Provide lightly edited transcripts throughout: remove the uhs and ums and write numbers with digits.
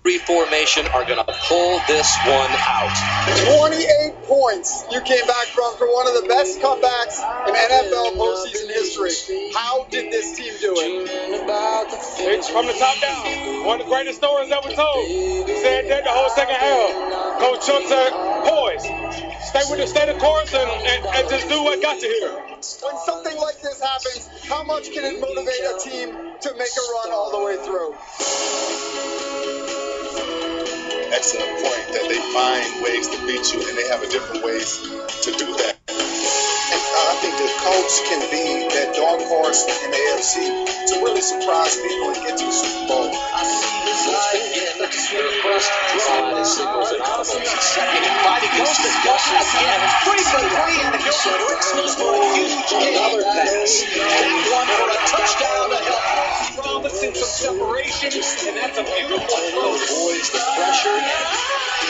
Formation are going to pull this one out. 28 points you came back from for one of the best comebacks in NFL postseason history. How did this team do it? It's from the top down. One of the greatest stories ever told. He said that the whole second half. Coach Chuck said, poise. Stay the course and just do what got you here. When something like this happens, how much can it motivate a team to make a run all the way through? Excellent point that they find ways to beat you, and they have a different ways to do that. And I think the Colts can be that dark horse in the AFC to really surprise people and get to the Super Bowl. Again, their first drive signals an audible. Second and 5. He goes to Gusher again. Free for 3, and Gilbert whistles for a huge gain. Another pass. That one for a touchdown to help Robinson some separation, and that's a beautiful throw. Avoids the pressure.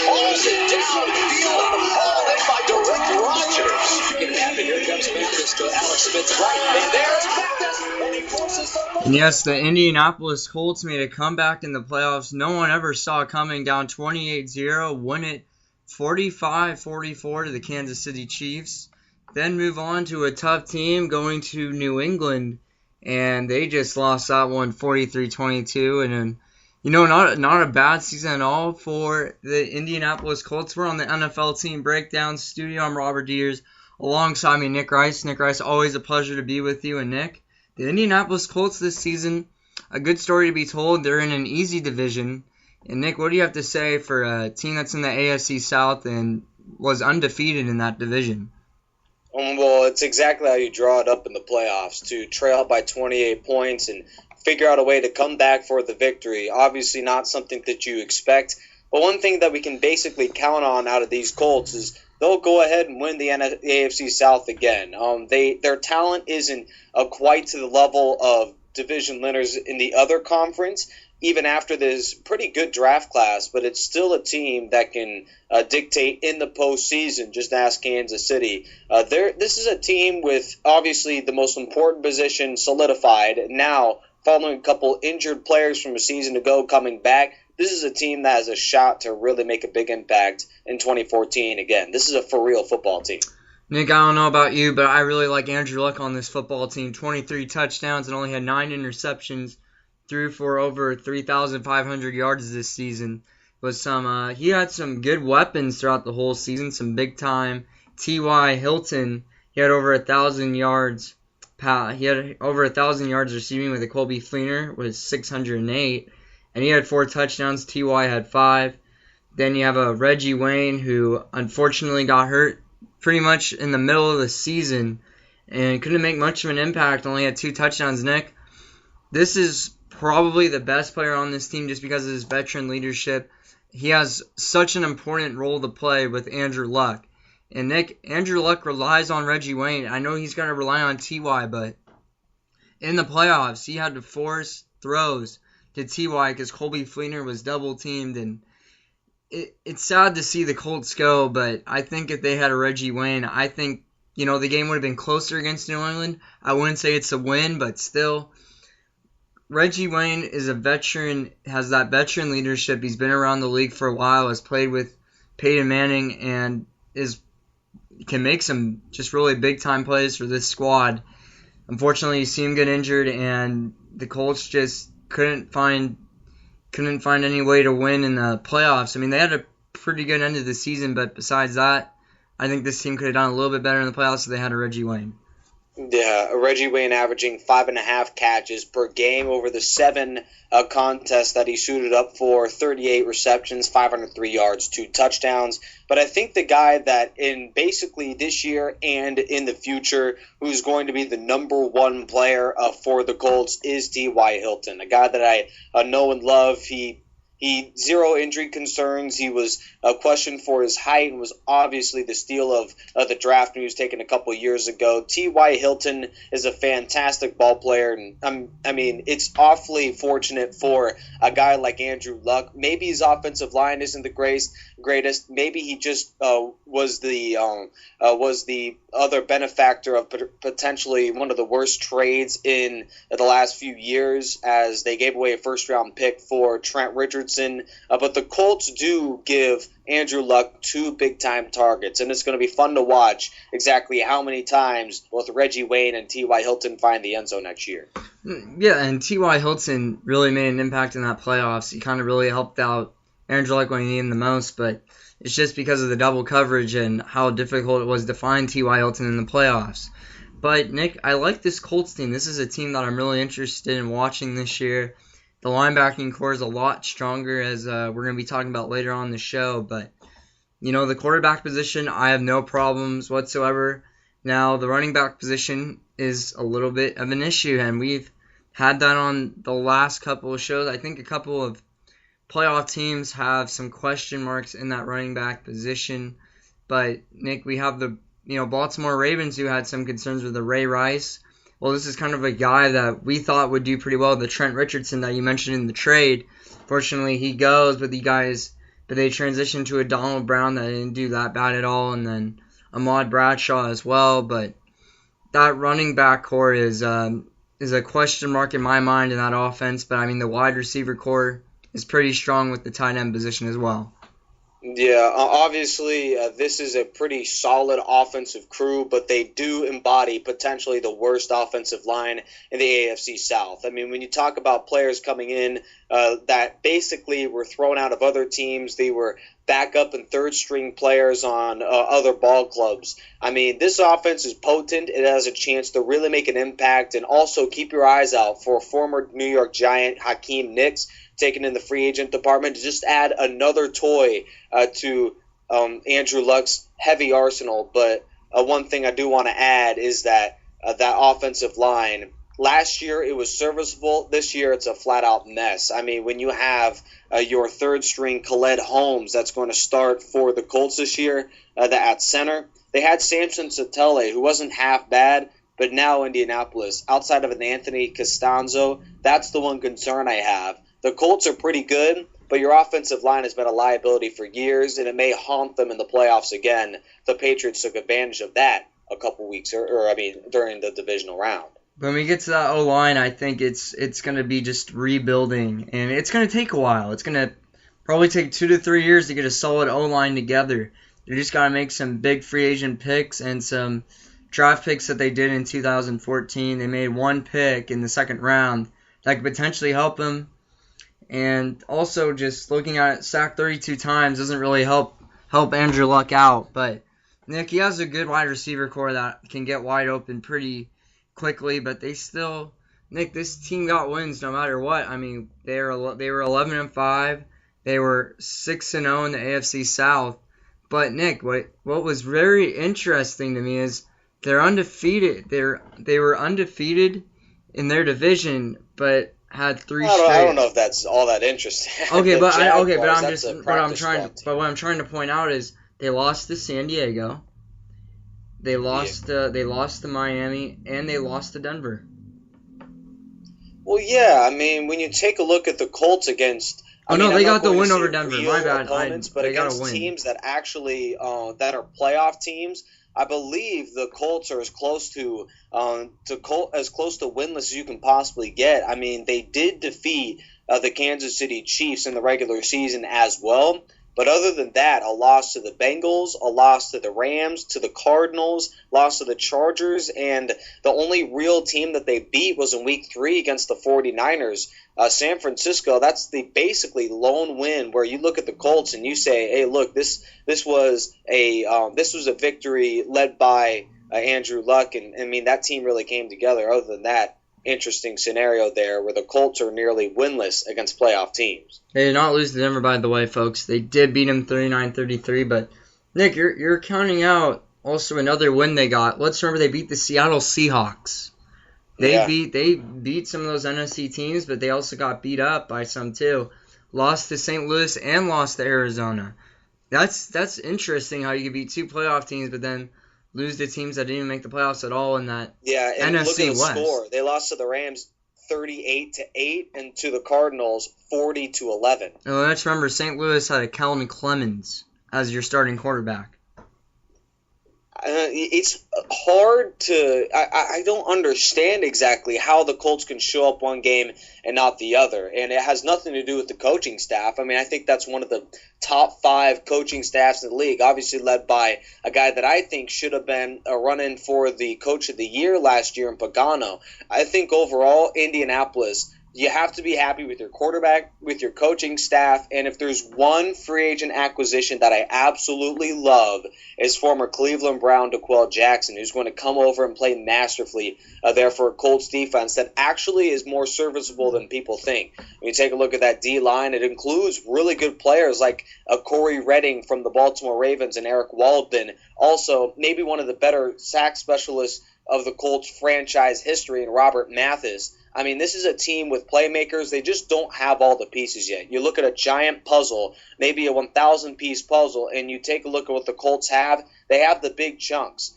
Holds it downfield and hauled in by Derek Rogers. Get it happen. Here comes Memphis to Alex Smith's right. And there's Memphis. And he forces the And yes, the Indianapolis Colts made a comeback in the playoffs no one ever saw coming, down 28-0, win it 45-44 to the Kansas City Chiefs. Then move on to a tough team going to New England, and they just lost that one 43-22. And then, not a bad season at all for the Indianapolis Colts. We're on the NFL Team Breakdown Studio. I'm Robert Diers. Alongside me, Nick Rice. Nick Rice, always a pleasure to be with you. And Nick, the Indianapolis Colts this season, a good story to be told. They're in an easy division. And Nick, what do you have to say for a team that's in the AFC South and was undefeated in that division? Well, it's exactly how you draw it up in the playoffs, to trail by 28 points and figure out a way to come back for the victory. Obviously not something that you expect, but one thing that we can basically count on out of these Colts is they'll go ahead and win the AFC South again. Their talent isn't quite to the level of division winners in the other conference, even after this pretty good draft class, but it's still a team that can dictate in the postseason. Just ask Kansas City. This is a team with obviously the most important position solidified. Now, following a couple injured players from a season ago coming back, this is a team that has a shot to really make a big impact in 2014 again. This is a for-real football team. Nick, I don't know about you, but I really like Andrew Luck on this football team. 23 touchdowns and only had 9 interceptions. Threw for over 3,500 yards this season. He had some good weapons throughout the whole season, some big-time. T.Y. Hilton, he had over 1,000 yards. He had over 1,000 yards receiving with a Colby Fleener with 608. And he had 4 touchdowns. T.Y. had 5. Then you have a Reggie Wayne who unfortunately got hurt pretty much in the middle of the season and couldn't make much of an impact. Only had 2 touchdowns, Nick. This is probably the best player on this team just because of his veteran leadership. He has such an important role to play with Andrew Luck. And Nick, Andrew Luck relies on Reggie Wayne. I know he's got to rely on T.Y., but in the playoffs, he had to force throws to T.Y. because Colby Fleener was double-teamed. And it's sad to see the Colts go, but I think if they had a Reggie Wayne, I think, the game would have been closer against New England. I wouldn't say it's a win, but still, Reggie Wayne is a veteran, has that veteran leadership. He's been around the league for a while, has played with Peyton Manning, and can make some just really big-time plays for this squad. Unfortunately, you see him get injured, and the Colts just couldn't find any way to win in the playoffs. I mean, they had a pretty good end of the season, but besides that, I think this team could have done a little bit better in the playoffs if they had a Reggie Wayne. Yeah, Reggie Wayne averaging 5.5 catches per game over the 7 contests that he suited up for, 38 receptions, 503 yards, 2 touchdowns. But I think the guy that in basically this year and in the future who's going to be the number 1 player for the Colts is T.Y. Hilton, a guy that I know and love. He 0 injury concerns. He was questioned for his height and was obviously the steal of the draft when he was taken a couple years ago. T.Y. Hilton is a fantastic ball player, and I mean, it's awfully fortunate for a guy like Andrew Luck. Maybe his offensive line isn't the greatest. Maybe he just was the other benefactor of potentially one of the worst trades in the last few years, as they gave away a first-round pick for Trent Richardson Richardson. But the Colts do give Andrew Luck 2 big-time targets, and it's going to be fun to watch exactly how many times both Reggie Wayne and T.Y. Hilton find the end zone next year. Yeah, and T.Y. Hilton really made an impact in that playoffs. He kind of really helped out Andrew Luck when he needed him the most, but it's just because of the double coverage and how difficult it was to find T.Y. Hilton in the playoffs. But, Nick, I like this Colts team. This is a team that I'm really interested in watching this year. The linebacking core is a lot stronger, as we're going to be talking about later on in the show. But, the quarterback position, I have no problems whatsoever. Now, the running back position is a little bit of an issue, and we've had that on the last couple of shows. I think a couple of playoff teams have some question marks in that running back position. But, Nick, we have the Baltimore Ravens, who had some concerns with the Ray Rice. Well, this is kind of a guy that we thought would do pretty well, the Trent Richardson that you mentioned in the trade. Fortunately, he goes, but they transitioned to a Donald Brown that didn't do that bad at all, and then Ahmad Bradshaw as well. But that running back core is a question mark in my mind in that offense. But, the wide receiver core is pretty strong with the tight end position as well. Yeah, obviously, this is a pretty solid offensive crew, but they do embody potentially the worst offensive line in the AFC South. When you talk about players coming in that basically were thrown out of other teams, they were backup and third-string players on other ball clubs. This offense is potent. It has a chance to really make an impact, and also keep your eyes out for former New York Giant Hakeem Nicks, taken in the free agent department, to just add another toy to Andrew Luck's heavy arsenal. But one thing I do want to add is that that offensive line, last year it was serviceable. This year it's a flat-out mess. When you have your third-string Khaled Holmes that's going to start for the Colts this year at center, they had Samson Satele, who wasn't half bad, but now Indianapolis, outside of an Anthony Costanzo, that's the one concern I have. The Colts are pretty good, but your offensive line has been a liability for years, and it may haunt them in the playoffs again. The Patriots took advantage of that a couple weeks, during the divisional round. When we get to that O-line, I think it's going to be just rebuilding, and it's going to take a while. It's going to probably take 2 to 3 years to get a solid O-line together. They just got to make some big free agent picks and some draft picks that they did in 2014. They made one pick in the second round that could potentially help them. And also, just looking at it, sacked 32 times doesn't really help Andrew Luck out. But Nick, he has a good wide receiver core that can get wide open pretty quickly. But they still, Nick, this team got wins no matter what. They were 11-5. They were 6-0 in the AFC South. But Nick, what was very interesting to me is they're undefeated. They were undefeated in their division, but had 3 straight. I don't know if that's all that interesting. Okay, what I'm trying to point out is they lost to San Diego, they lost to Miami, and they lost to Denver. Well, yeah, when you take a look at the Colts against, they got the win over Denver. My bad. But against teams that actually that are playoff teams, I believe the Colts are as close to winless as you can possibly get. They did defeat the Kansas City Chiefs in the regular season as well. But other than that, a loss to the Bengals, a loss to the Rams, to the Cardinals, loss to the Chargers, and the only real team that they beat was in Week 3 against the 49ers. San Francisco, that's the basically lone win where you look at the Colts and you say, hey, look, this was a victory led by Andrew Luck, and that team really came together. Other than that, interesting scenario there where the Colts are nearly winless against playoff teams. They did not lose to Denver, by the way, folks. They did beat them 39-33, but Nick, you're counting out also another win they got. Let's remember they beat the Seattle Seahawks. They beat some of those NFC teams, but they also got beat up by some too. Lost to St. Louis and lost to Arizona. That's interesting how you can beat 2 playoff teams, but then lose to teams that didn't even make the playoffs at all in that and NFC look at the West. Score. They lost to the Rams 38-8 and to the Cardinals 40-11. And let's remember St. Louis had a Kellen Clemens as your starting quarterback. it's hard to. I don't understand exactly how the Colts can show up one game and not the other, and it has nothing to do with the coaching staff. I mean, I think that's one of the top 5 coaching staffs in the league, obviously led by a guy that I think should have been a run-in for the Coach of the Year last year in Pagano. I think overall, Indianapolis, you have to be happy with your quarterback, with your coaching staff, and if there's one free agent acquisition that I absolutely love, is former Cleveland Brown DeQuell Jackson, who's going to come over and play masterfully there for a Colts defense that actually is more serviceable than people think. When you take a look at that D-line, it includes really good players like Corey Redding from the Baltimore Ravens and Eric Waldman, also maybe one of the better sack specialists of the Colts franchise history in Robert Mathis. I mean, this is a team with playmakers. They just don't have all the pieces yet. You look at a giant puzzle, maybe a 1,000-piece puzzle, and you take a look at what the Colts have. They have the big chunks.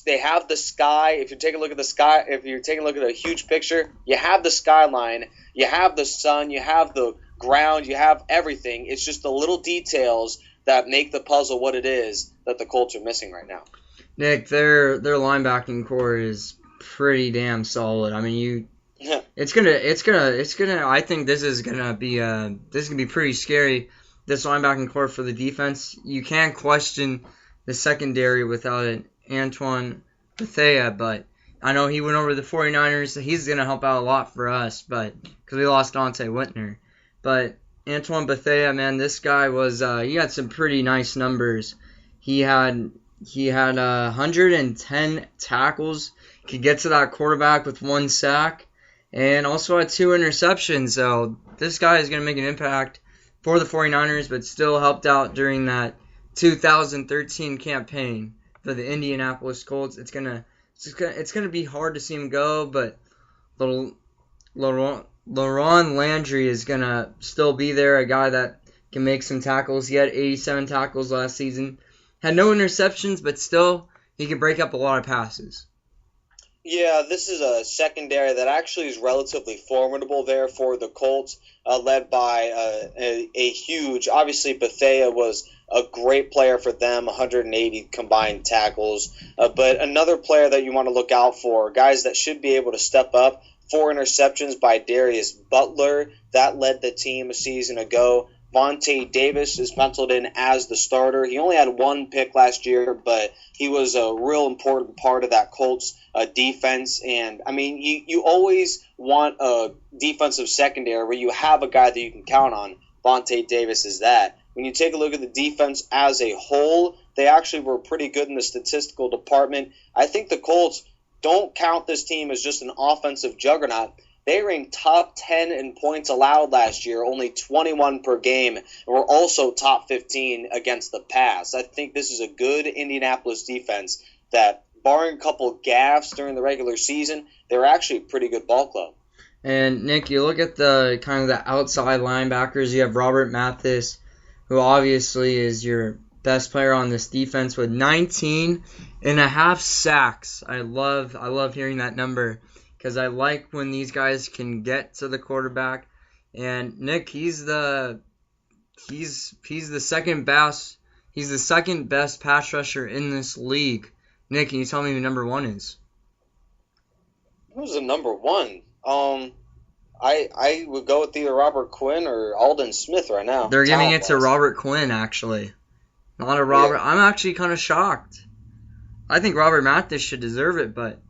They have the sky. If you take a look at the sky, if you're taking a look at a huge picture, you have the skyline, you have the sun, you have the ground, you have everything. It's just the little details that make the puzzle what it is that the Colts are missing right now. Nick, their linebacking core is pretty damn solid. I mean, it's gonna. I think this is gonna be pretty scary. This linebacking core for the defense. You can't question the secondary without it. Antoine Bethea, but I know he went over to the 49ers. So he's gonna help out a lot for us, but because we lost Dante Whitner. But Antoine Bethea, man, this guy was he had some pretty nice numbers. He had 110 tackles. Could get to that quarterback with 1 sack. And also had 2 interceptions, so this guy is going to make an impact for the 49ers, but still helped out during that 2013 campaign for the Indianapolis Colts. It's gonna be hard to see him go, but Laurent Landry is going to still be there, a guy that can make some tackles. He had 87 tackles last season. Had no interceptions, but still he could break up a lot of passes. Yeah, this is a secondary that actually is relatively formidable there for the Colts, led by a huge, obviously Bethea was a great player for them, 180 combined tackles. But another player that you want to look out for, guys that should be able to step up, 4 interceptions by Darius Butler. That led the team a season ago. Vontae Davis is penciled in as the starter. He only had 1 pick last year, but he was a real important part of that Colts defense. And, I mean, you always want a defensive secondary where you have a guy that you can count on. Vontae Davis is that. When you take a look at the defense as a whole, they actually were pretty good in the statistical department. I think the Colts don't count this team as just an offensive juggernaut. They ranked top 10 in points allowed last year, only 21 per game, and were also top 15 against the pass. I think this is a good Indianapolis defense that, barring a couple gaffes during the regular season, they're actually a pretty good ball club. And, Nick, you look at the kind of the outside linebackers. You have Robert Mathis, who obviously is your best player on this defense with 19.5 sacks. I love hearing that number, because I like when these guys can get to the quarterback. And Nick, he's the second best pass rusher in this league. Nick, can you tell me who number 1 is? Who's the number 1? I would go with either Robert Quinn or Aldon Smith right now. They're giving it to Robert Quinn, actually. Not a Robert. Yeah. I'm actually kind of shocked. I think Robert Mathis should deserve it, but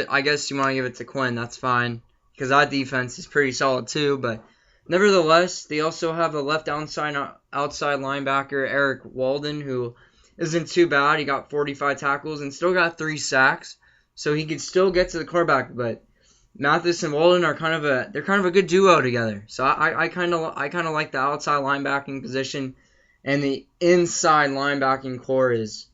I guess you want to give it to Quinn. That's fine, because that defense is pretty solid too. But nevertheless, they also have a left outside linebacker, Eric Walden, who isn't too bad. He got 45 tackles and still got 3 sacks, so he could still get to the quarterback. But Mathis and Walden are kind of a good duo together. So I kind of like the outside linebacking position, and the inside linebacking core is.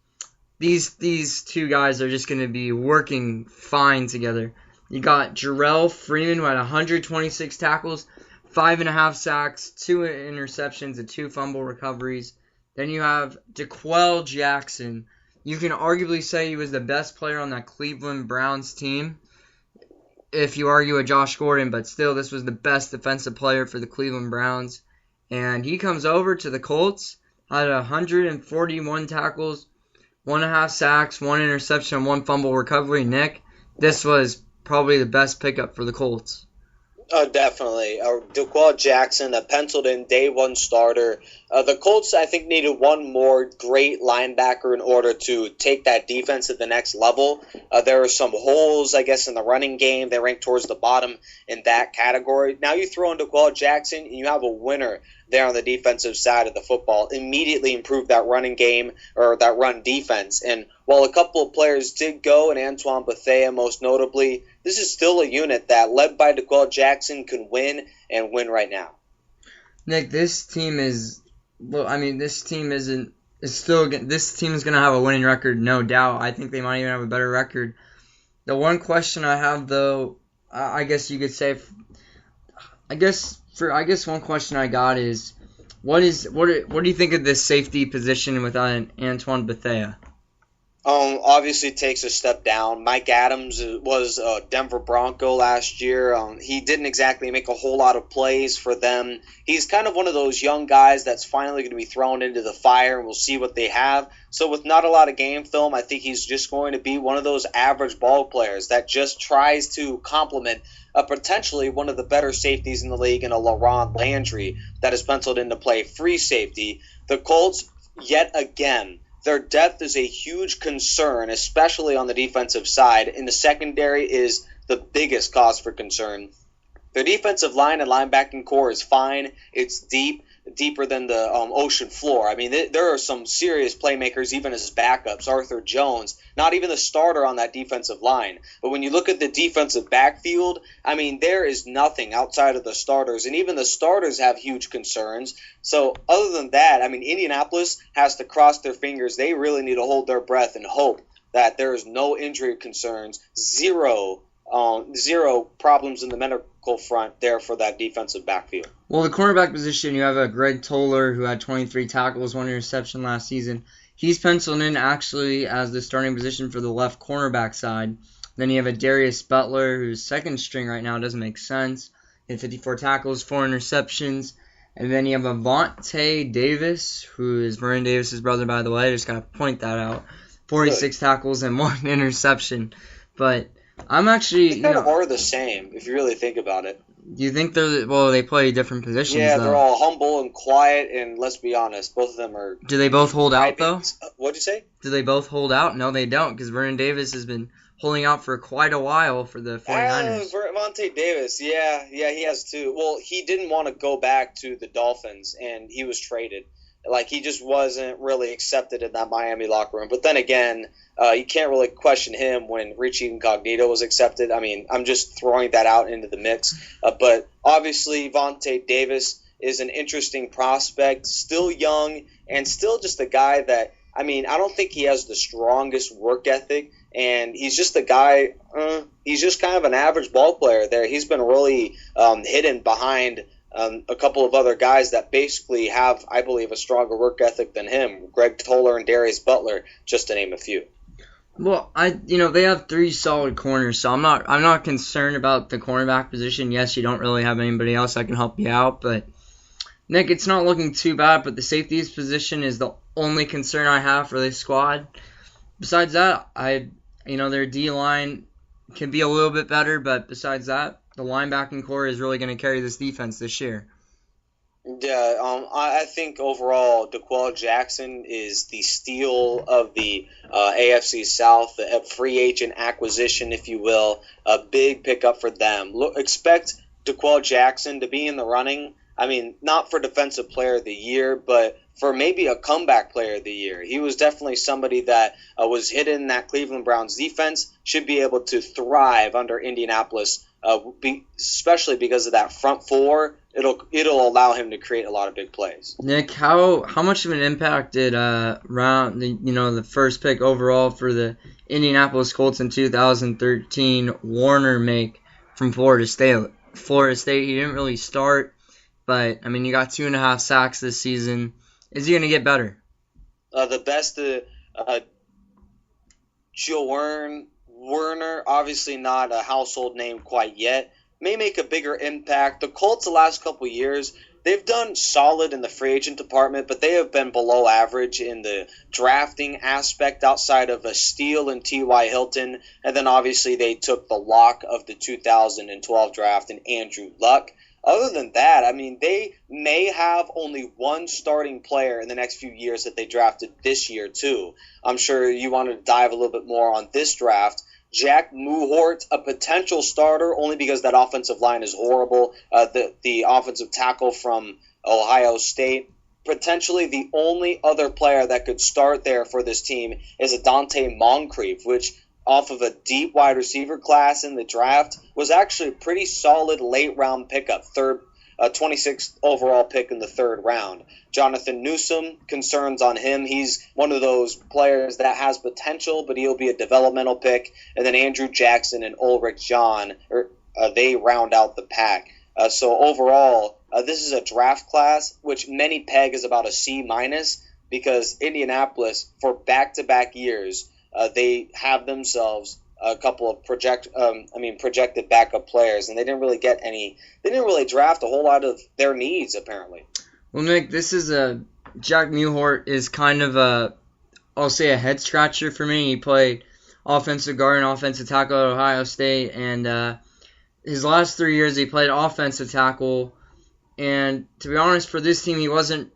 These 2 guys are just going to be working fine together. You got Jarrell Freeman, who had 126 tackles, 5.5 sacks, 2 interceptions, and 2 fumble recoveries. Then you have DeQuell Jackson. You can arguably say he was the best player on that Cleveland Browns team, if you argue with Josh Gordon, but still, this was the best defensive player for the Cleveland Browns. And he comes over to the Colts, had 141 tackles, 1.5 sacks, 1 interception, 1 fumble recovery. Nick, this was probably the best pickup for the Colts. Oh, definitely. DeQuell Jackson, a penciled-in day-one starter. The Colts, I think, needed one more great linebacker in order to take that defense to the next level. There are some holes, I guess, in the running game. They rank towards the bottom in that category. Now you throw in DeQuell Jackson, and you have a winner there on the defensive side of the football. Immediately improve that running game or that run defense. And while a couple of players did go, and Antoine Bethea most notably, this is still a unit that, led by DeQuell Jackson, can win and win right now. Nick, this team is, this team is going to have a winning record, no doubt. I think they might even have a better record. The one question I have, though, I guess you could say, one question I got is, what do you think of this safety position without Antoine Bethea? Obviously takes a step down. Mike Adams was a Denver Bronco last year. He didn't exactly make a whole lot of plays for them. He's kind of one of those young guys that's finally going to be thrown into the fire, and we'll see what they have. So with not a lot of game film, I think he's just going to be one of those average ball players that just tries to complement potentially one of the better safeties in the league in a LaRon Landry that is penciled in to play free safety. The Colts, yet again, their depth is a huge concern, especially on the defensive side, and the secondary is the biggest cause for concern. Their defensive line and linebacking core is fine. It's deeper than the ocean floor. I mean, there are some serious playmakers, even as backups. Arthur Jones, not even the starter on that defensive line. But when you look at the defensive backfield, I mean, there is nothing outside of the starters, and even the starters have huge concerns. So other than that, I mean, Indianapolis has to cross their fingers. They really need to hold their breath and hope that there is no injury concerns, zero problems in the medical front there for that defensive backfield. Well, the cornerback position, you have a Greg Toller who had 23 tackles, 1 interception last season. He's penciled in actually as the starting position for the left cornerback side. Then you have a Darius Butler who's second string right now. It doesn't make sense. He had 54 tackles, 4 interceptions. And then you have a Vontae Davis, who is Vernon Davis' brother, by the way. I just got to point that out. 46 tackles and 1 interception. But I'm actually... They kind of are the same, if you really think about it. Do you think they play different positions, Yeah, though? they're all humble and quiet, and let's be honest, both of them are... Do they both hold out, though? What'd you say? Do they both hold out? No, they don't, because Vernon Davis has been holding out for quite a while for the 49ers. Vontae Davis, yeah, he has too. Well, he didn't want to go back to the Dolphins, and he was traded. Like, he just wasn't really accepted in that Miami locker room. But then again, you can't really question him when Richie Incognito was accepted. I mean, I'm just throwing that out into the mix. But obviously, Vontae Davis is an interesting prospect, still young, and still just a guy that, I mean, I don't think he has the strongest work ethic. And he's just a guy, he's just kind of an average ball player there. He's been really hidden behind a couple of other guys that basically have, I believe, a stronger work ethic than him. Greg Toller and Darius Butler, just to name a few. Well, they have 3 solid corners, so I'm not concerned about the cornerback position. Yes, you don't really have anybody else that can help you out, but Nick, it's not looking too bad. But the safeties position is the only concern I have for this squad. Besides that, their D line can be a little bit better, but besides that, the linebacking core is really going to carry this defense this year. Yeah, I think overall DeQuell Jackson is the steal of the AFC South, a free agent acquisition, if you will, a big pickup for them. Expect DeQuell Jackson to be in the running. I mean, not for Defensive Player of the Year, but for maybe a comeback Player of the Year. He was definitely somebody that was hidden in that Cleveland Browns defense, should be able to thrive under Indianapolis, especially because of that front four. It'll allow him to create a lot of big plays. Nick, how much of an impact did the first pick overall for the Indianapolis Colts in 2013 Warner make from Florida State? He didn't really start, but I mean, you got 2.5 sacks this season. Is he going to get better? The best, Joe Werner, obviously not a household name quite yet, may make a bigger impact. The Colts the last couple years, they've done solid in the free agent department, but they have been below average in the drafting aspect outside of a steal in T.Y. Hilton. And then obviously they took the lock of the 2012 draft in Andrew Luck. Other than that, I mean, they may have only one starting player in the next few years that they drafted this year, too. I'm sure you want to dive a little bit more on this draft. Jack Muhort, a potential starter, only because that offensive line is horrible. The offensive tackle from Ohio State. Potentially the only other player that could start there for this team is a Dante Moncrief, which off of a deep wide receiver class in the draft was actually a pretty solid late round pickup, 26th overall pick in the third round. Jonathan Newsom, concerns on him. He's one of those players that has potential, but he'll be a developmental pick. And then Andrew Jackson and Ulrich John, they round out the pack. So overall, this is a draft class which many peg as about a C- because Indianapolis, for back-to-back years, they have themselves a couple of projected backup players, and they didn't really get any. They didn't really draft a whole lot of their needs, apparently. Well, Nick, Jack Muhort is kind of I'll say a head scratcher for me. He played offensive guard and offensive tackle at Ohio State, and his last 3 years he played offensive tackle. And to be honest, for this team, he wasn't.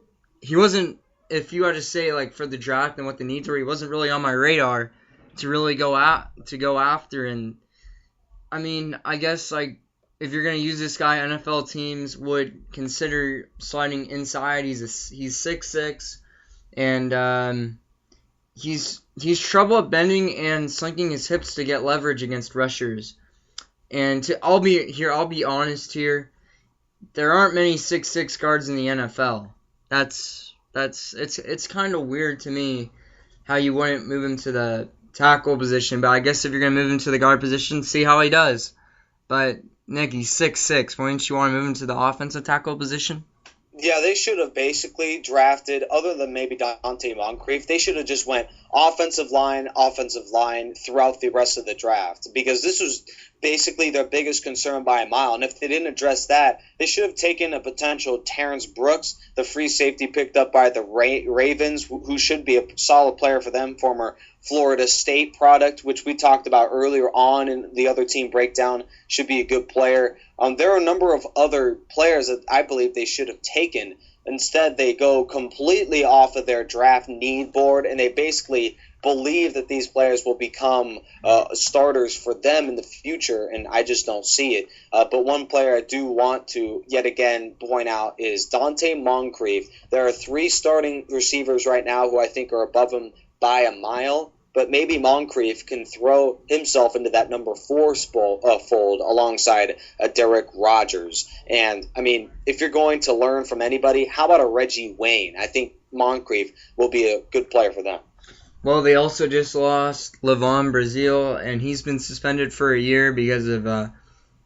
If you had to say like for the draft and what the needs were, he wasn't really on my radar to really go after. And I mean, I guess like if you're gonna use this guy, NFL teams would consider sliding inside. He's 6'6", and he's trouble at bending and slinking his hips to get leverage against rushers. And I'll be honest here. There aren't many 6'6" guards in the NFL. It's kind of weird to me how you wouldn't move him to the tackle position, but I guess if you're going to move him to the guard position, see how he does. But, Nick, he's 6'6". Wouldn't you want to move him to the offensive tackle position? Yeah, they should have basically drafted, other than maybe Dante Moncrief, they should have just went offensive line throughout the rest of the draft, because this was basically their biggest concern by a mile. And if they didn't address that, they should have taken a potential Terrence Brooks, the free safety picked up by the Ravens, who should be a solid player for them, former Florida State product, which we talked about earlier on in the other team breakdown, should be a good player. There are a number of other players that I believe they should have taken. Instead, they go completely off of their draft need board, and they basically believe that these players will become starters for them in the future, and I just don't see it. But one player I do want to yet again point out is Dante Moncrief. There are 3 starting receivers right now who I think are above him by a mile, but maybe Moncrief can throw himself into that number 4 fold alongside Derek Rogers. And, I mean, if you're going to learn from anybody, how about a Reggie Wayne? I think Moncrief will be a good player for them. Well, they also just lost Levon Brazil, and he's been suspended for a year because of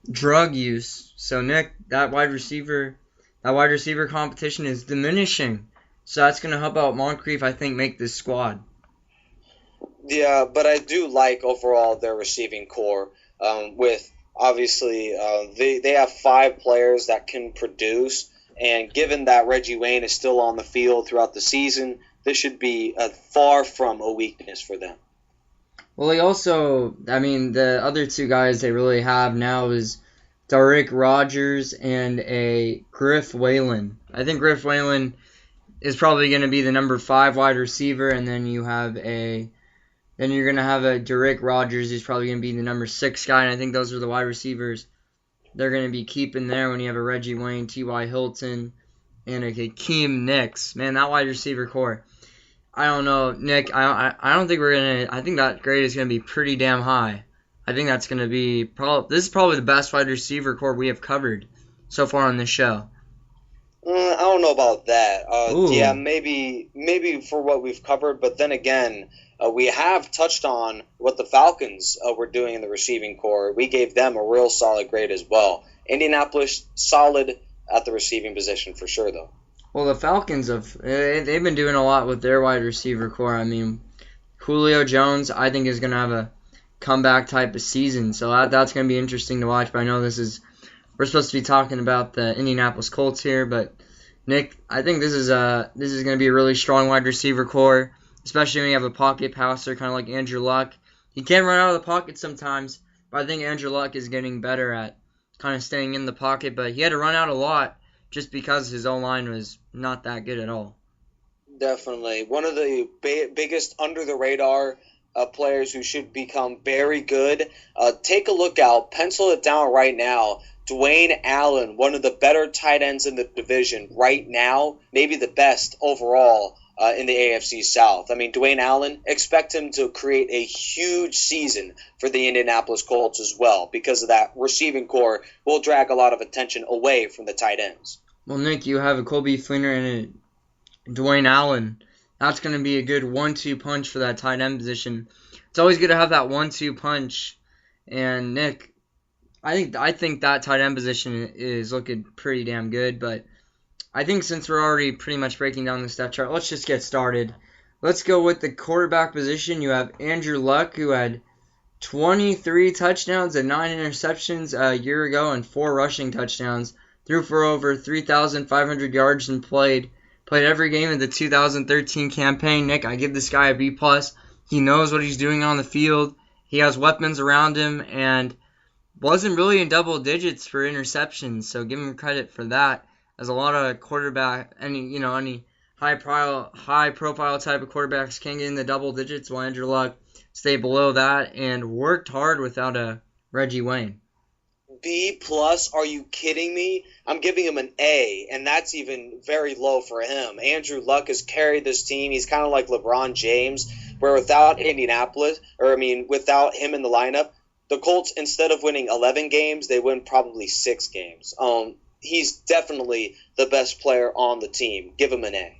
drug use. So, Nick, that wide receiver competition is diminishing. So that's going to help out Moncrief, I think, make this squad. Yeah, but I do like overall their receiving core. With obviously they have 5 players that can produce, and given that Reggie Wayne is still on the field throughout the season, this should be far from a weakness for them. Well, the other 2 guys they really have now is Derek Rogers and a Griff Whalen. I think Griff Whalen is probably going to be the number 5 wide receiver, and then you're going to have a Derek Rogers who's probably going to be the number 6 guy, and I think those are the wide receivers they're going to be keeping there when you have a Reggie Wayne, T.Y. Hilton, and a Hakeem Nicks. Man, that wide receiver core. I don't know, Nick. I don't think I think that grade is going to be pretty damn high. I think that's going to be this is probably the best wide receiver core we have covered so far on this show. I don't know about that. Yeah, maybe for what we've covered, but then again, we have touched on what the Falcons were doing in the receiving core. We gave them a real solid grade as well. Indianapolis, solid at the receiving position for sure, though. Well, the Falcons, they've been doing a lot with their wide receiver core. I mean, Julio Jones, I think, is going to have a comeback type of season. So that's going to be interesting to watch. But I know we're supposed to be talking about the Indianapolis Colts here. But Nick, I think this is going to be a really strong wide receiver core, especially when you have a pocket passer, kind of like Andrew Luck. He can run out of the pocket sometimes, but I think Andrew Luck is getting better at kind of staying in the pocket. But he had to run out a lot just because his O-line was not that good at all. Definitely. One of the biggest under-the-radar players who should become very good. Take a look out. Pencil it down right now. Dwayne Allen, one of the better tight ends in the division right now, maybe the best overall in the AFC South. I mean, Dwayne Allen, expect him to create a huge season for the Indianapolis Colts as well, because of that receiving core will drag a lot of attention away from the tight ends. Well, Nick, you have a Colby Fleener and a Dwayne Allen. That's going to be a good 1-2 punch for that tight end position. It's always good to have that 1-2 punch. And Nick, I think that tight end position is looking pretty damn good. But I think since we're already pretty much breaking down the step chart, let's just get started. Let's go with the quarterback position. You have Andrew Luck, who had 23 touchdowns and 9 interceptions a year ago and 4 rushing touchdowns. Threw for over 3,500 yards and played every game of the 2013 campaign. Nick, I give this guy a B+. He knows what he's doing on the field. He has weapons around him and wasn't really in double digits for interceptions, so give him credit for that. As a lot of quarterback, any high profile type of quarterbacks can get in the double digits, while Andrew Luck stayed below that and worked hard without a Reggie Wayne. B+, are you kidding me? I'm giving him an A, and that's even very low for him. Andrew Luck has carried this team. He's kind of like LeBron James, where without him in the lineup, the Colts, instead of winning 11 games, they win probably 6 games. He's definitely the best player on the team. Give him an A.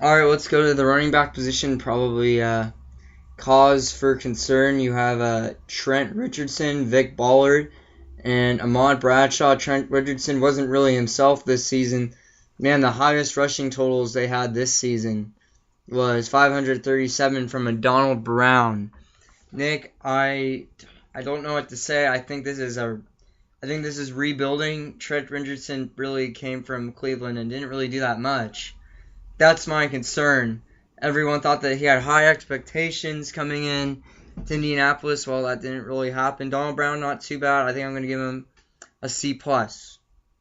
All right, let's go to the running back position. Probably cause for concern. You have Trent Richardson, Vic Ballard, and Ahmad Bradshaw. Trent Richardson wasn't really himself this season. Man, the highest rushing totals they had this season was 537 from a Donald Brown. Nick, I don't know what to say. I think this is rebuilding. Trent Richardson really came from Cleveland and didn't really do that much. That's my concern. Everyone thought that he had high expectations coming in to Indianapolis. Well, that didn't really happen. Donald Brown, not too bad. I think I'm going to give him a C+.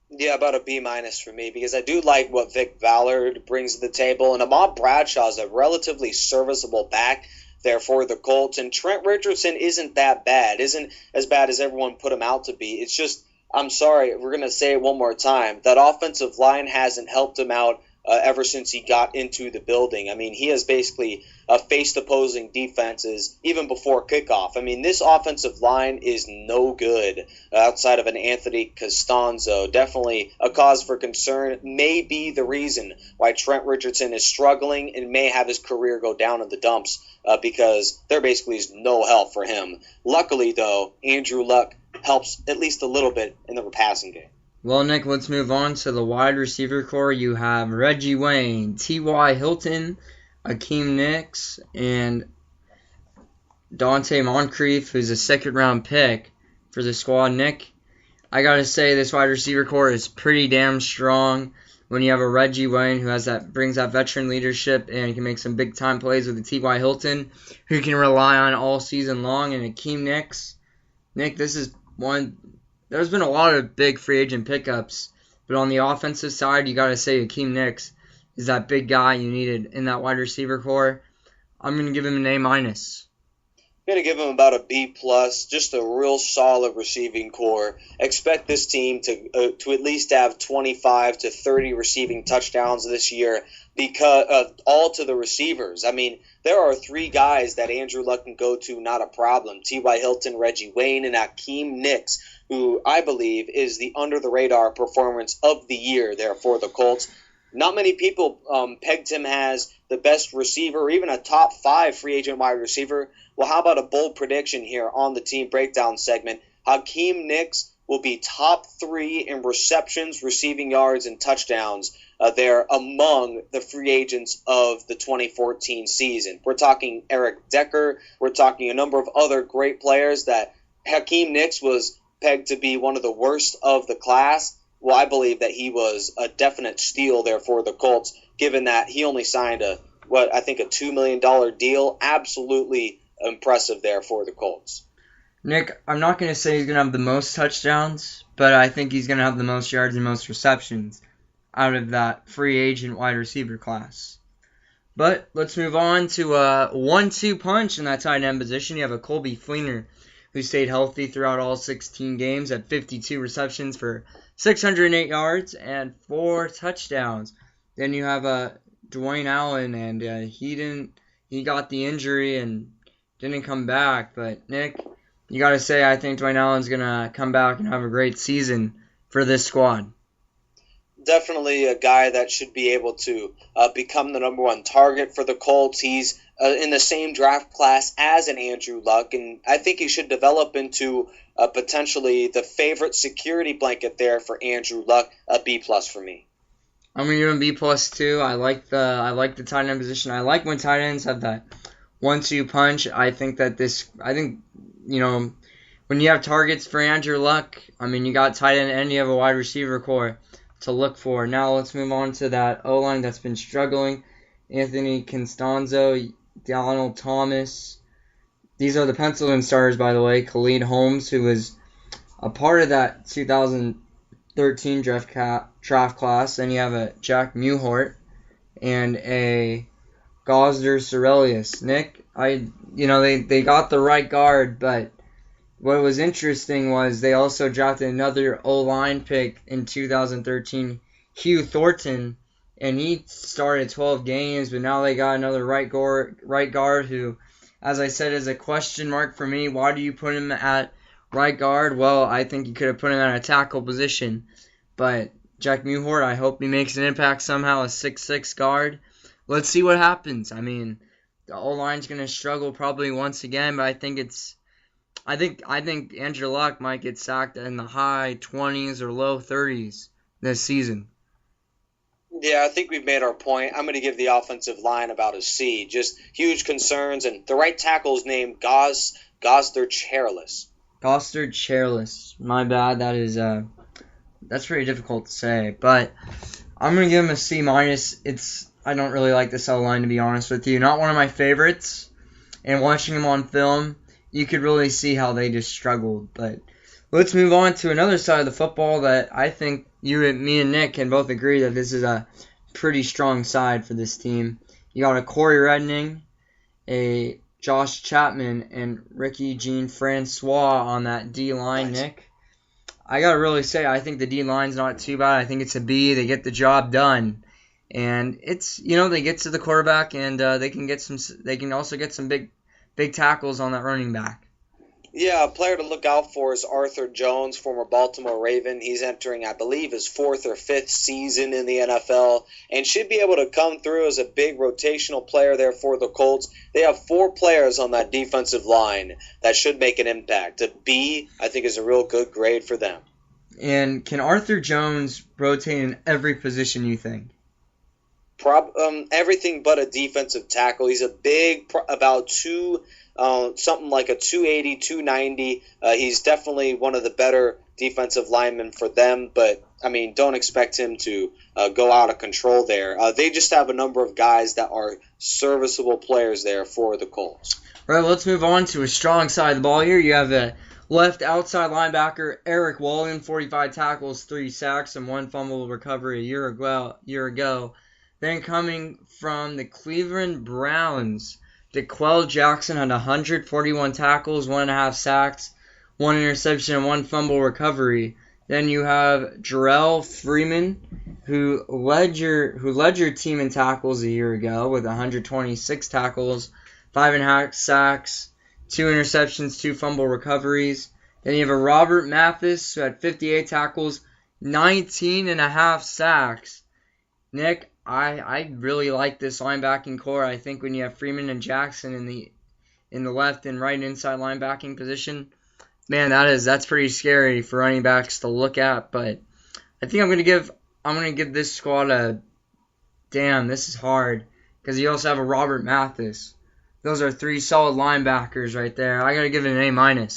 Yeah, about a B- for me, because I do like what Vic Ballard brings to the table, and Ahmad Bradshaw is a relatively serviceable back there for the Colts, and Trent Richardson isn't that bad, isn't as bad as everyone put him out to be. It's just, I'm sorry, we're going to say it one more time, that offensive line hasn't helped him out ever since he got into the building. I mean, he has basically faced opposing defenses even before kickoff. I mean, this offensive line is no good outside of an Anthony Costanzo. Definitely a cause for concern. May be the reason why Trent Richardson is struggling and may have his career go down in the dumps because there basically is no help for him. Luckily, though, Andrew Luck helps at least a little bit in the passing game. Well, Nick, let's move on to the wide receiver core. You have Reggie Wayne, T.Y. Hilton, Akeem Nicks, and Dante Moncrief, who's a second-round pick for the squad. Nick, I got to say this wide receiver core is pretty damn strong when you have a Reggie Wayne who brings that veteran leadership and can make some big-time plays with a T.Y. Hilton, who you can rely on all season long, and Akeem Nicks. Nick, this is one... There's been a lot of big free agent pickups, but on the offensive side, you got to say Akeem Nicks is that big guy you needed in that wide receiver core. I'm going to give him an A-. I'm going to give him about a B+, just a real solid receiving core. Expect this team to at least have 25 to 30 receiving touchdowns this year, because all to the receivers. I mean, there are 3 guys that Andrew Luck can go to, not a problem. T.Y. Hilton, Reggie Wayne, and Akeem Nicks, who I believe is the under-the-radar performance of the year there for the Colts. Not many people pegged him as the best receiver or even a top 5 free agent wide receiver. Well, how about a bold prediction here on the team breakdown segment? Akeem Nicks will be top 3 in receptions, receiving yards, and touchdowns there among the free agents of the 2014 season. We're talking Eric Decker. We're talking a number of other great players that Akeem Nicks was pegged to be one of the worst of the class. well, I believe that he was a definite steal there for the Colts, given that he only signed a $2 million deal. Absolutely impressive there for the Colts. Nick, I'm not going to say he's going to have the most touchdowns, but I think he's going to have the most yards and most receptions out of that free agent wide receiver class. But let's move on to a 1-2 punch in that tight end position. You have a Colby Fleener who stayed healthy throughout all 16 games at 52 receptions for 608 yards and 4 touchdowns. Then you have Dwayne Allen, and he got the injury and didn't come back. But Nick, you got to say, I think Dwayne Allen's going to come back and have a great season for this squad. Definitely a guy that should be able to become the number one target for the Colts. He's in the same draft class as an Andrew Luck, and I think he should develop into potentially the favorite security blanket there for Andrew Luck. A B+ for me. I'm going to give him B+ too. I like the tight end position. I like when tight ends have that 1-2 punch. I think when you have targets for Andrew Luck, you got tight end and you have a wide receiver core to look for. Now let's move on to that O-line that's been struggling. Anthony Constanzo, Donald Thomas. These are the penciled-in starters, by the way. Khalid Holmes, who was a part of that 2013 draft class. Then you have a Jack Mewhort and a Gosder Cerelius. Nick, they got the right guard, but what was interesting was they also drafted another O-line pick in 2013, Hugh Thornton, and he started 12 games, but now they got another right guard who, as I said, is a question mark for me. Why do you put him at right guard? Well, I think you could have put him at a tackle position, but Jack Mewhort, I hope he makes an impact somehow, a 6'6" guard. Let's see what happens. The O-line's going to struggle probably once again, but I think Andrew Luck might get sacked in the high 20s or low 30s this season. Yeah, I think we've made our point. I'm going to give the offensive line about a C. Just huge concerns, and the right tackle is named Gosder Cerelius. Gosder Cerelius. My bad. That's pretty difficult to say, but I'm going to give him a C-. I don't really like this O-line, to be honest with you. Not one of my favorites, and watching him on film, you could really see how they just struggled. But let's move on to another side of the football that I think me and Nick can both agree that this is a pretty strong side for this team. You got a Corey Redning, a Josh Chapman, and Ricky Jean Francois on that D-line, nice. Nick. I got to really say, I think the D-line's not too bad. I think it's a B. They get the job done. And it's, they get to the quarterback, and they can also get some big tackles on that running back. Yeah, a player to look out for is Arthur Jones, former Baltimore Raven. He's entering, I believe, his 4th or 5th season in the NFL and should be able to come through as a big rotational player there for the Colts. They have 4 players on that defensive line that should make an impact. A B, I think, is a real good grade for them. And can Arthur Jones rotate in every position, you think? Everything but a defensive tackle. He's a big, about something like a 280, 290. He's definitely one of the better defensive linemen for them, but, don't expect him to go out of control there. They just have a number of guys that are serviceable players there for the Colts. All right, let's move on to a strong side of the ball here. You have the left outside linebacker Eric Walden, 45 tackles, 3 sacks, and 1 fumble recovery a year ago. Then coming from the Cleveland Browns, DeQuell Jackson had 141 tackles, 1.5 sacks, 1 interception, and 1 fumble recovery. Then you have Jarrell Freeman, who led your team in tackles a year ago with 126 tackles, 5.5 sacks, 2 interceptions, 2 fumble recoveries. Then you have a Robert Mathis, who had 58 tackles, 19.5 sacks. Nick, I really like this linebacking core. I think when you have Freeman and Jackson in the left and right inside linebacking position, man, that's pretty scary for running backs to look at. But I think I'm gonna give this squad a damn. This is hard because you also have a Robert Mathis. Those are 3 solid linebackers right there. I gotta give it an A-.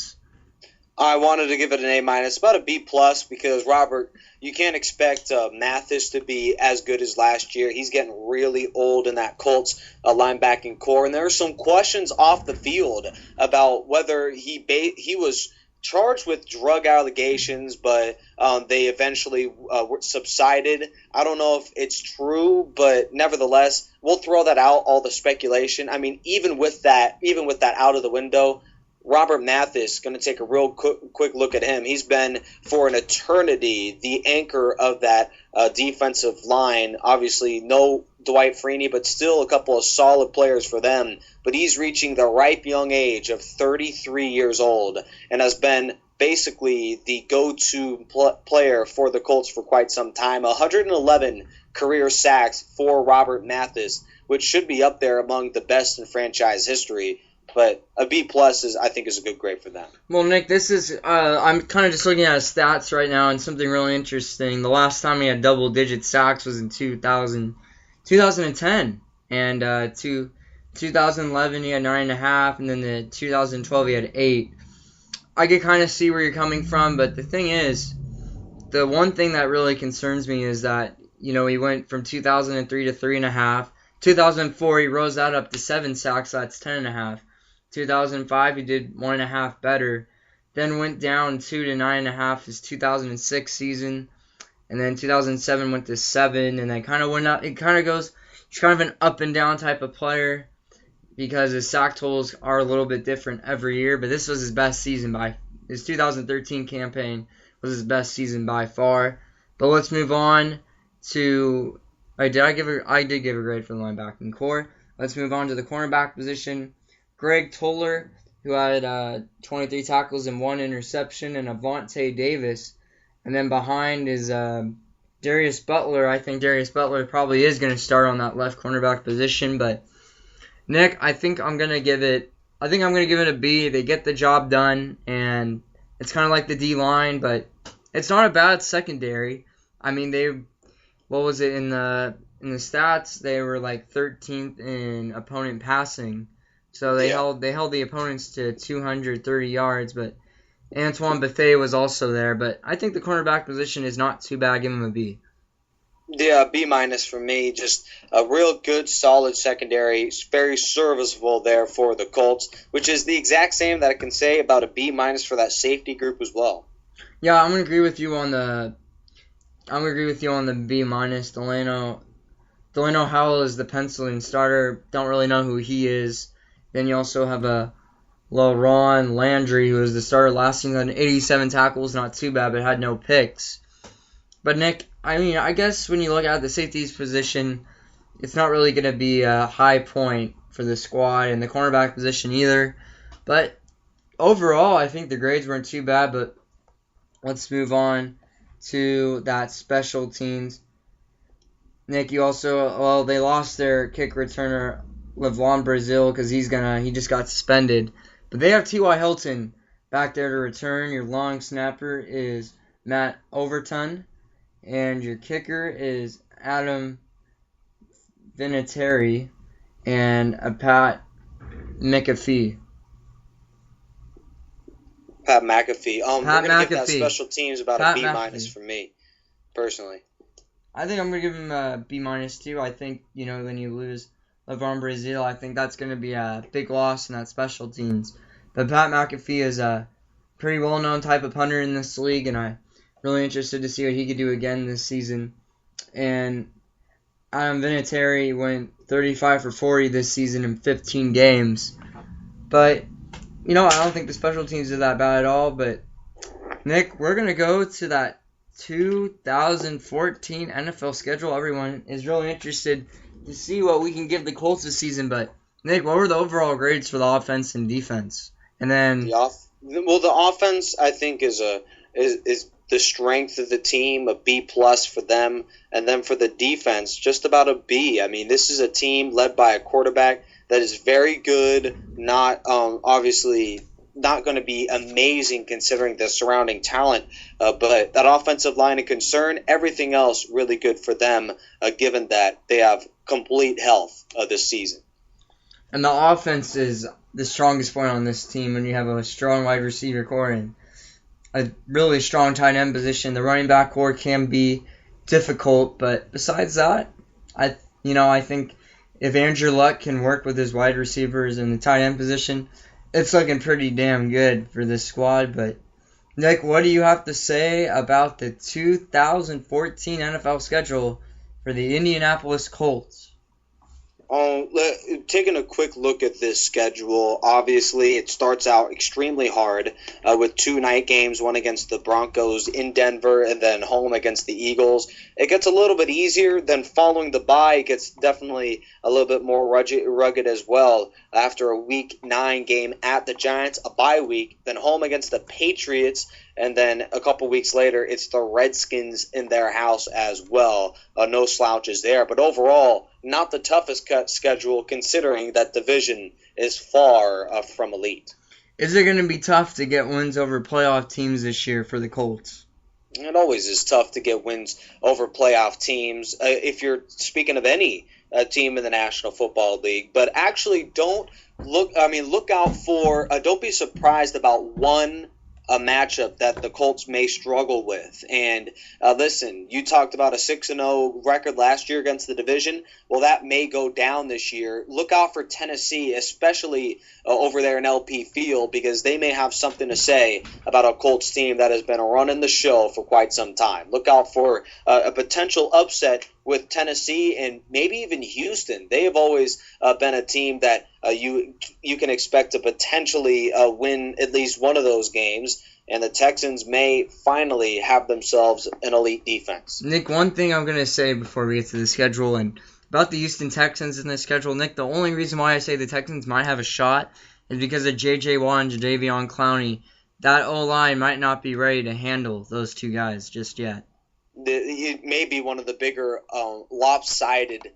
I wanted to give it an A-, about a B+, because, Robert, you can't expect Mathis to be as good as last year. He's getting really old in that Colts linebacking core, and there are some questions off the field about whether he was charged with drug allegations, but they eventually subsided. I don't know if it's true, but nevertheless, we'll throw that out, all the speculation. I mean, even with that out of the window, Robert Mathis, going to take a real quick look at him. He's been, for an eternity, the anchor of that defensive line. Obviously, no Dwight Freeney, but still a couple of solid players for them. But he's reaching the ripe young age of 33 years old and has been basically the go-to player for the Colts for quite some time. 111 career sacks for Robert Mathis, which should be up there among the best in franchise history. But a B+ I think is a good grade for them. Well, Nick, this is I'm kind of just looking at his stats right now, and something really interesting. The last time he had double-digit sacks was in 2010, and 2011 he had 9.5, and then the 2012 he had 8. I could kind of see where you're coming from, but the thing is, the one thing that really concerns me is that he went from 2003 to 3.5. 2004 he rose that up to 7 sacks, so that's 10.5. 2005 he did 1.5 better, then went down 2 to 9.5 his 2006 season, and then 2007 went to 7, and then kind of went up. It kind of goes, he's kind of an up and down type of player because his sack totals are a little bit different every year, but this was his best season his 2013 campaign was his best season by far. But let's move on to, I did give a grade for the linebacking core. Let's move on to the cornerback position. Greg Toller, who had 23 tackles and 1 interception, and Avonte Davis. And then behind is Darius Butler. I think Darius Butler probably is going to start on that left cornerback position. But Nick, I think I'm going to give it a B. They get the job done, and it's kind of like the D-line, but it's not a bad secondary. I mean, what was it in the stats? They were like 13th in opponent passing. So they held the opponents to 230 yards, but Antoine Bethea was also there. But I think the cornerback position is not too bad. Give him a B. Yeah, B- for me. Just a real good, solid secondary. Very serviceable there for the Colts, which is the exact same that I can say about a B- for that safety group as well. Yeah, I'm gonna agree with you on the B-. Delano Howell is the penciling starter. Don't really know who he is. Then you also have LaRon Landry, who was the starter last season, 87 tackles, not too bad, but had no picks. But Nick, I mean, I guess when you look at the safeties position, it's not really going to be a high point for the squad, and the cornerback position either. But overall, I think the grades weren't too bad, but let's move on to that special teams. Nick, they lost their kick returner, LeVon Brazil, because he just got suspended. But they have T.Y. Hilton back there to return. Your long snapper is Matt Overton, and your kicker is Adam Vinatieri and Pat McAfee. Pat McAfee. We're going to give that special teams about a B- for me, personally. I think I'm going to give him a B- too. I think, when you lose LeVon Brazil, I think that's going to be a big loss in that special teams. But Pat McAfee is a pretty well-known type of punter in this league, and I'm really interested to see what he could do again this season. And Adam Vinatieri went 35 for 40 this season in 15 games. But, I don't think the special teams are that bad at all. But, Nick, we're going to go to that 2014 NFL schedule. Everyone is really interested to see what we can give the Colts this season. But, Nick, what were the overall grades for the offense and defense? And then the offense, I think, is the strength of the team, a B+ for them. And then for the defense, just about a B. I mean, this is a team led by a quarterback that is very good, not obviously not going to be amazing considering the surrounding talent, but that offensive line of concern, everything else really good for them, given that they have complete health this season. And the offense is the strongest point on this team when you have a strong wide receiver core. And a really strong tight end position. The running back core can be difficult, but besides that, I think if Andrew Luck can work with his wide receivers in the tight end position, it's looking pretty damn good for this squad. But Nick, what do you have to say about the 2014 NFL schedule for the Indianapolis Colts? Taking a quick look at this schedule, obviously it starts out extremely hard with 2 night games, one against the Broncos in Denver and then home against the Eagles. It gets a little bit easier, then following the bye, it gets definitely a little bit more rugged as well. After a Week 9 game at the Giants, a bye week, then home against the Patriots, and then a couple weeks later, it's the Redskins in their house as well. No slouches there. But overall, not the toughest schedule considering that division is far from elite. Is it going to be tough to get wins over playoff teams this year for the Colts? It always is tough to get wins over playoff teams if you're speaking of any team in the National Football League. But actually look out for, don't be surprised about one matchup that the Colts may struggle with. And listen, you talked about a 6-0 record last year against the division. Well, that may go down this year. Look out for Tennessee, especially over there in LP Field, because they may have something to say about a Colts team that has been running the show for quite some time. Look out for a potential upset with Tennessee and maybe even Houston. They have always been a team that you can expect to potentially win at least one of those games, and the Texans may finally have themselves an elite defense. Nick, one thing I'm going to say before we get to the schedule and about the Houston Texans in the schedule, Nick, the only reason why I say the Texans might have a shot is because of J.J. Watt and Jadeveon Clowney. That O-line might not be ready to handle those two guys just yet. It may be one of the bigger lopsided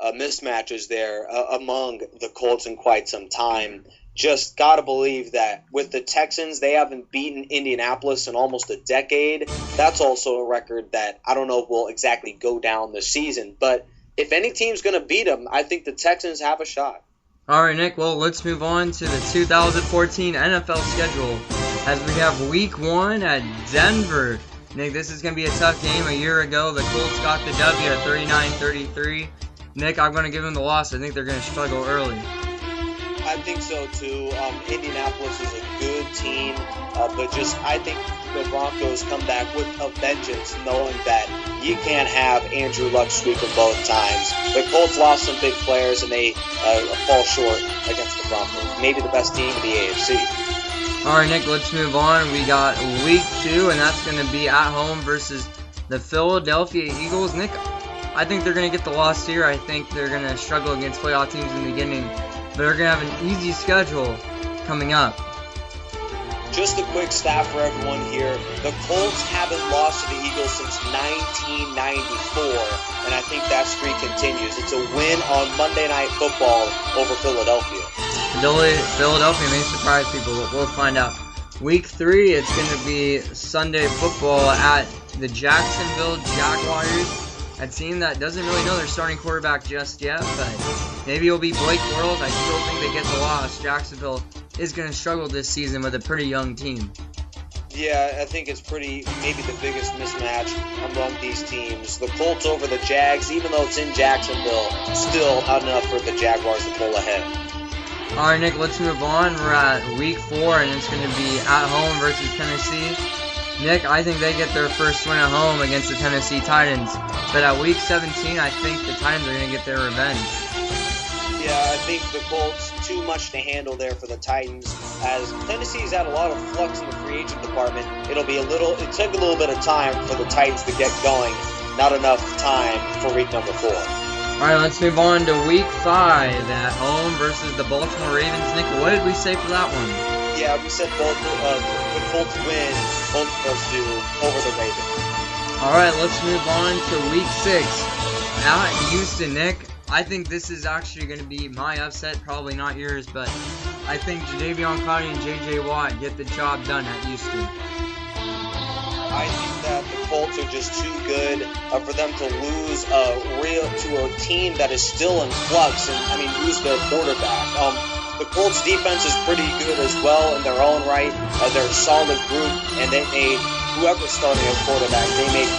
mismatches there among the Colts in quite some time. Just got to believe that with the Texans, they haven't beaten Indianapolis in almost a decade. That's also a record that I don't know if will exactly go down this season. But if any team's going to beat them, I think the Texans have a shot. All right, Nick, well, let's move on to the 2014 NFL schedule as we have Week 1 at Denver. Nick, this is going to be a tough game. A year ago, the Colts got the W at 39-33. Nick, I'm going to give them the loss. I think they're going to struggle early. I think so, too. Indianapolis is a good team, but I think the Broncos come back with a vengeance, knowing that you can't have Andrew Luck sweeping both times. The Colts lost some big players, and they fall short against the Broncos. Maybe the best team in the AFC. All right, Nick, let's move on. We got Week 2, and that's going to be at home versus the Philadelphia Eagles. Nick, I think they're going to get the loss here. I think they're going to struggle against playoff teams in the beginning. But they're going to have an easy schedule coming up. Just a quick stat for everyone here. The Colts haven't lost to the Eagles since 1994, and I think that streak continues. It's a win on Monday Night Football over Philadelphia. Philadelphia may surprise people, but we'll find out. Week 3, it's going to be Sunday football at the Jacksonville Jaguars. A team that doesn't really know their starting quarterback just yet, but maybe it'll be Blake Bortles. I still think they get the loss. Jacksonville is going to struggle this season with a pretty young team. Yeah, I think it's maybe the biggest mismatch among these teams. The Colts over the Jags, even though it's in Jacksonville, still not enough for the Jaguars to pull ahead. All right, Nick, let's move on. We're at Week 4, and it's going to be at home versus Tennessee. Nick, I think they get their first win at home against the Tennessee Titans. But at Week 17, I think the Titans are going to get their revenge. Yeah, I think the Colts, too much to handle there for the Titans. As Tennessee's had a lot of flux in the free agent department, it took a little bit of time for the Titans to get going. Not enough time for week number 4. All right, let's move on to Week 5 at home versus the Baltimore Ravens. Nick, what did we say for that one? Yeah, we said both the Colts win, both of us do, over the Ravens. All right, let's move on to Week 6 at Houston. Nick, I think this is actually going to be my upset, probably not yours, but I think Jadeveon Clowney and J.J. Watt get the job done at Houston. I think that the Colts are just too good for them to lose to a team that is still in flux and lose their quarterback. The Colts defense is pretty good as well in their own right. They're a solid group, and they made whoever's starting at quarterback, they made